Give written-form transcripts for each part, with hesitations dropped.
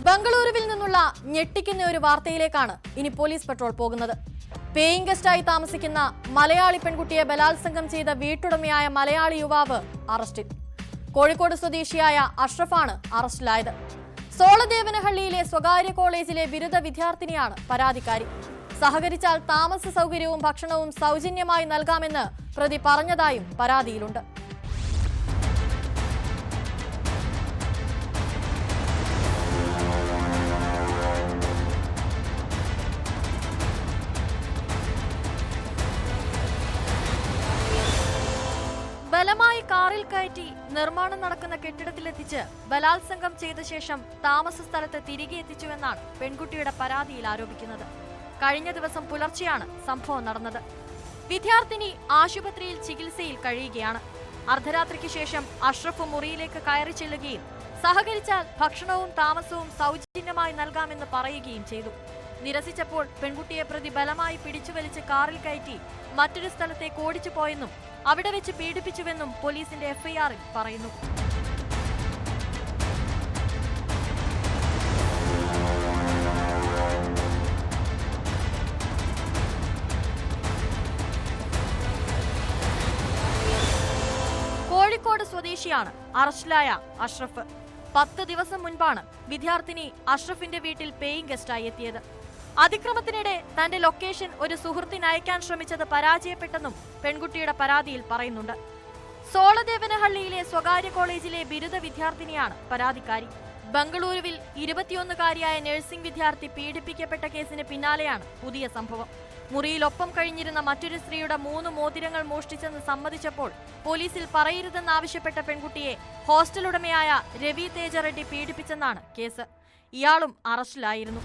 ബംഗളൂരുവിൽ നിന്നുള്ള ഞെട്ടിക്കുന്ന ഒരു വാർത്തയിലേക്കാണ് ഇനി പോലീസ് പെട്രോൾ പോകുന്നത്. പേയിങ് ഗസ്റ്റായി താമസിക്കുന്ന മലയാളി പെൺകുട്ടിയെ ബലാത്സംഗം ചെയ്ത വീട്ടുടമയായ മലയാളി യുവാവ് അറസ്റ്റിൽ. കോഴിക്കോട് സ്വദേശിയായ അഷ്റഫാണ് അറസ്റ്റിലായത്. സോളദേവനഹള്ളിയിലെ സ്വകാര്യ കോളേജിലെ ബിരുദ വിദ്യാർത്ഥിനിയാണ് പരാതിക്കാരി. സഹകരിച്ചാൽ താമസ സൗകര്യവും ഭക്ഷണവും സൗജന്യമായി നൽകാമെന്ന് പ്രതി പറഞ്ഞതായും പരാതിയിലുണ്ട്. ബലമായി കാറിൽ കയറ്റി നിർമ്മാണം നടക്കുന്ന കെട്ടിടത്തിലെത്തിച്ച് ബലാത്സംഗം ചെയ്ത ശേഷം താമസ സ്ഥലത്ത് തിരികെ എത്തിച്ചുവെന്നാണ് പെൺകുട്ടിയുടെ പരാതിയിൽ ആരോപിക്കുന്നത്. കഴിഞ്ഞ ദിവസം പുലർച്ചെയാണ് സംഭവം നടന്നത്. വിദ്യാർത്ഥിനി ആശുപത്രിയിൽ ചികിത്സയിൽ കഴിയുകയാണ്. അർദ്ധരാത്രിക്ക് ശേഷം അഷ്റഫ് മുറിയിലേക്ക് കയറി ചെല്ലുകയും സഹകരിച്ചാൽ ഭക്ഷണവും താമസവും സൗജന്യമായി നൽകാമെന്ന് പറയുകയും ചെയ്തു. നിരസിച്ചപ്പോൾ പെൺകുട്ടിയെ പ്രതി ബലമായി പിടിച്ചുവലിച്ച് കാറിൽ കയറ്റി മറ്റൊരു സ്ഥലത്തേക്ക് ഓടിച്ചു പോയെന്നും അവിടെ വെച്ച് പീഡിപ്പിച്ചുവെന്നും പോലീസിന്റെ എഫ്ഐആറിൽ പറയുന്നു. കോഴിക്കോട് സ്വദേശിയാണ് അറസ്റ്റിലായ അഷ്റഫ്. 10 ദിവസം മുൻപാണ് വിദ്യാർത്ഥിനി അഷ്റഫിന്റെ വീട്ടിൽ പേയിങ് ഗസ്റ്റായി എത്തിയത്. അതിക്രമത്തിനിടെ തന്റെ ലൊക്കേഷൻ ഒരു സുഹൃത്തിന് അയക്കാൻ ശ്രമിച്ചത് പരാജയപ്പെട്ടെന്നും പെൺകുട്ടിയുടെ പരാതിയിൽ പറയുന്നുണ്ട്. സോളദേവനഹള്ളിയിലെ സ്വകാര്യ കോളേജിലെ ബിരുദ വിദ്യാർത്ഥിനിയാണ് പരാതിക്കാരി. ബംഗളൂരുവിൽ 21-കാരിയായ നഴ്സിംഗ് വിദ്യാർത്ഥി പീഡിപ്പിക്കപ്പെട്ട കേസിന് പിന്നാലെയാണ് പുതിയ സംഭവം. മുറിയിലൊപ്പം കഴിഞ്ഞിരുന്ന മറ്റൊരു സ്ത്രീയുടെ 3 മോതിരങ്ങൾ മോഷ്ടിച്ചെന്ന് സമ്മതിച്ചപ്പോൾ പോലീസിൽ പറയരുതെന്നാവശ്യപ്പെട്ട പെൺകുട്ടിയെ ഹോസ്റ്റൽ ഉടമയായ രവി തേജ റെഡ്ഡി പീഡിപ്പിച്ചെന്നാണ് കേസ്. ഇയാളും അറസ്റ്റിലായിരുന്നു.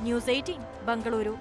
ന്യൂസ് 18 ബംഗളൂരു.